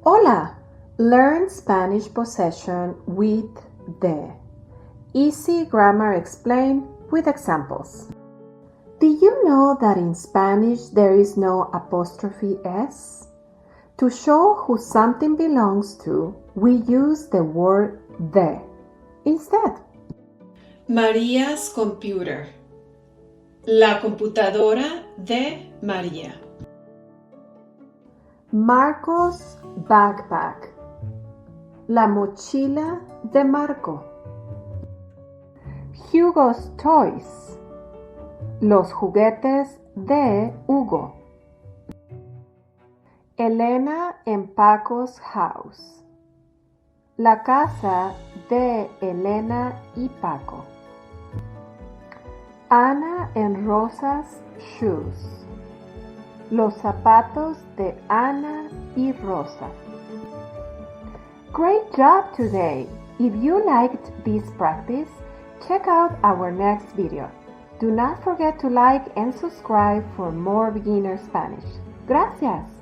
Hola! Learn Spanish possession with the. Easy grammar explained with examples. Did you know that in Spanish there is no apostrophe S? To show who something belongs to, we use the word de instead. María's computer. La computadora de María. Marco's backpack. La mochila de Marco. Hugo's toys. Los juguetes de Hugo. Elena and Paco's house. La casa de Elena y Paco. Ana and Rosa's shoes. Los zapatos de Ana y Rosa. Great job today! If you liked this practice, check out our next video. Do not forget to like and subscribe for more beginner Spanish. Gracias!